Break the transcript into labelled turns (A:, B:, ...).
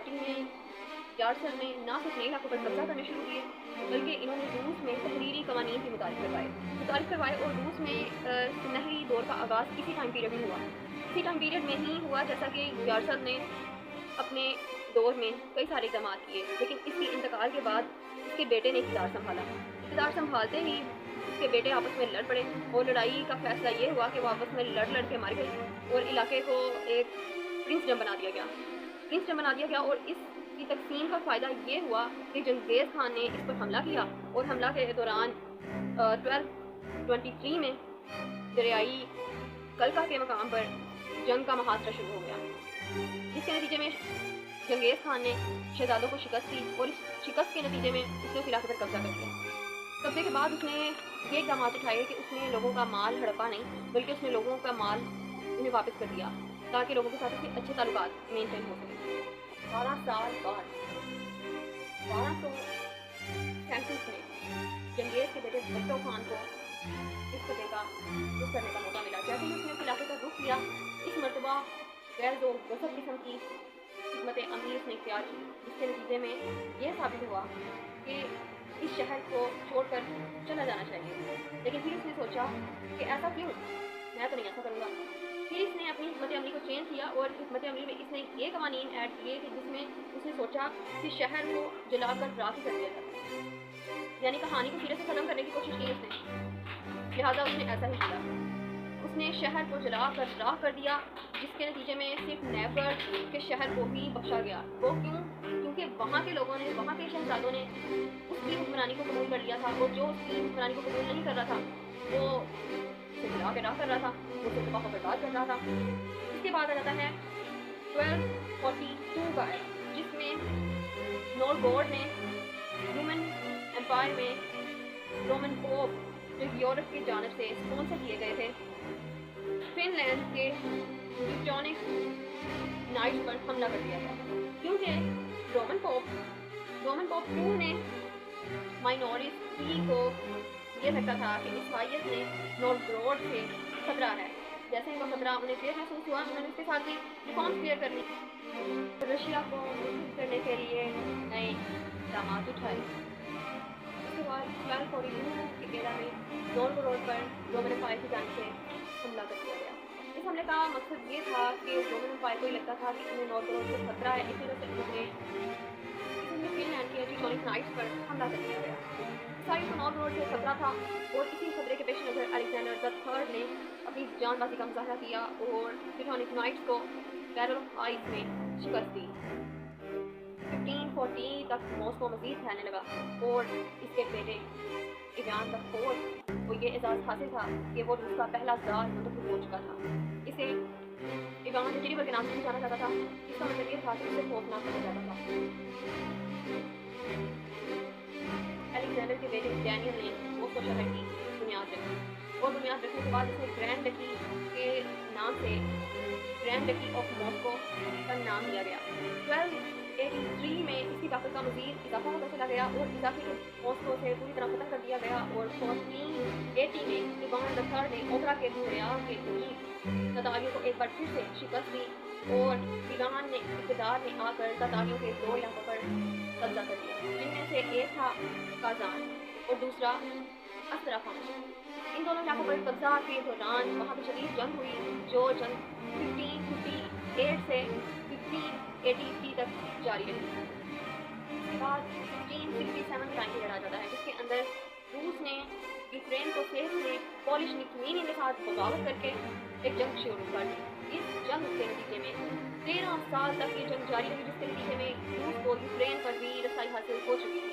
A: 1940 میں یارسل نے نہ صرف نئے علاقوں پر قبضہ کرنے شروع کیے بلکہ انہوں نے روس میں تحریری قوانین بھی متعارف کروائے اور روس میں سنہری دور کا آغاز اسی ٹائم پیریڈ میں ہوا. اسی ٹائم پیریڈ میں ہی ہوا جیسا کہ یارسل نے اپنے دور میں کئی سارے اقدامات کیے, لیکن اس کے انتقال کے بعد اس کے بیٹے نے اقتدار سنبھالا. اقتدار سنبھالتے ہی اس کے بیٹے آپس میں لڑ پڑے اور لڑائی کا فیصلہ یہ ہوا کہ وہ آپس میں لڑ کے مر گئے اور علاقے کو ایک پرنسڈم بنا دیا گیا. اور اس کی تقسیم کا فائدہ یہ ہوا کہ چنگیز خان نے اس پر حملہ کیا اور حملہ کے دوران 1223 میں دریائی کلکا کے مقام پر جنگ کا محاصرہ شروع ہو گیا, جس کے نتیجے میں چنگیز خان نے شہزادوں کو شکست دی اور اس شکست کے نتیجے میں اس نے اس علاقے پر قبضہ کر لیا. قبضے کے بعد اس نے یہ اقدامات اٹھائے کہ اس نے لوگوں کا مال ہڑپا نہیں بلکہ اس نے لوگوں کا مال انہیں واپس کر دیا تاکہ لوگوں کے ساتھ اس کے اچھے تعلقات مینٹین ہو سکیں. 12 سال بعد 1237 میں چنگیز کے بیٹے بھٹو خان کو اس خطے کا رخ کرنے کا موقع ملا. جیسے ہی اس نے اس علاقے کا رخ کیا, اس مرتبہ غیر و غصب قسم کی حکمت عملی اس نے اختیار کی. اس کے نتیجے میں یہ ثابت ہوا کہ اس شہر کو چھوڑ کر چلا جانا چاہیے, لیکن پھر اس نے سوچا کہ ایسا کیوں, میں تو نہیں ایسا کروں گا. پھر اس نے اپنی حکمت عملی کو چینج کیا اور حکمت عملی میں اس نے یہ قوانین ایڈ کیے کہ جس میں اس نے سوچا کہ شہر کو جلا کر راکھ کر دیا جاتا, یعنی کہانی کو سرے سے ختم کرنے کی کوشش کی اس نے. لہٰذا اس نے ایسا ہی کیا, اس نے شہر کو جلا کر راکھ کر دیا, جس کے نتیجے میں صرف نیوگڑ کے شہر کو ہی بخشا گیا. وہ کیوں؟ کیونکہ وہاں کے لوگوں نے, وہاں کے شہزادوں نے اس کی حکمرانی کو قبول کر لیا تھا, اور جو اس کی حکمرانی کو قبول نہیں کر رہا تھا وہ اسے جلا کے راکھ کر رہا تھا, وہ اسے تباہ و برباد کر رہا تھا. اس کے بعد آ جاتا ہے 1242 کا ہے, جس میں نورگورڈ نے رومن امپائر میں رومن پوپ جو یورپ کی جانب سے اسپانسر کیے گئے تھے فن لینڈ کے ٹیوٹونک نائٹس پر حملہ کر دیا گیا, کیونکہ رومن پوپ 2 نے مائنورس کو یہ لگتا تھا کہ عیسائیت میں نورگورڈ سے خطرہ ہے. جیسے ان کا خطرہ انہیں کلیئر محسوس ہوا, انہوں نے اس کے ساتھ بھی ریفارمز کلیئر کر لی, رشیا کو محفوظ کرنے کے لیے نئے اقدامات اٹھائے. اس کے بعد 1242 کے بیرا میں نورگورڈ پر رومن امپائر کی جانب سے حملہ کر دیا گیا. اس حملے کا مقصد یہ تھا کہ رومن امپائر کو یہ لگتا تھا کہ انہیں نورگورڈ سے خطرہ ہے, اسی وجہ سے انہوں نے فن لینڈ کے ٹیوٹونک نائٹس پر حملہ کر دیا گیا. عیسائی کو نورگورڈ سے خطرہ تھا اور اسی خطرے کے پیش نظر الیگزینڈر دی تھرڈ نے اپنی جان بازی کا مظاہرہ کیا اور ٹیوٹونک نائٹس کو بیٹل آف آئس میں شکست دی. 1540 تک ماسکو مزید پھیلنے لگا اور اس کے بیٹے ایوان دی فورتھ کو یہ اعزاز حاصل تھا کہ وہ روس کا پہلا زار منتخب ہو چکا تھا. اسے ایوان ٹیریبل کے نام سے جانا جاتا تھا. اس کا مطلب یہ تھا کہ اسے خوفناک کہا جاتا تھا. الیگزینڈر کے بیٹے ڈینیل نے ماسکو شہر کی بنیاد رکھی اور بنیاد رکھنے کے بعد اس نے گرینڈ ڈکی کے نام سے گرینڈ ڈکی آف ماسکو کا نام دیا گیا. 1283 میں اس کی طاقت کا مزید اضافہ ہوتا چلا گیا اور اضافی کو ماسکو سے پوری طرح ختم کر دیا گیا. اور 1480 میں ایوان دی تھرڈ نے اوپرا کے دریا کے تتاریوں کو ایک بار پھر سے شکست دی اور ایوان نے اقتدار میں آ کر تتاریوں کے 2 علاقوں پر قبضہ کر لیا, جن میں سے ایک تھا کازان اور دوسرا استراخان. ان دونوں علاقوں پر قبضہ کے دوران وہاں پہ شدید جنگ ہوئی, جو جنگ 1558 سے 1583 تک جاری رہی. اس کے بعد 1567 ٹائم پیریڈ آ جاتا ہے, جس کے اندر روس نے یوکرین کو سیف میں پولش نیکمینی کے ساتھ بغاوت کر کے ایک جنگ شروع کر دی. اس جنگ کے نتیجے میں 13 سال تک یہ جنگ جاری رہی, جس کے نتیجے میں روس کو یوکرین پر بھی رسائی حاصل ہو چکی تھی.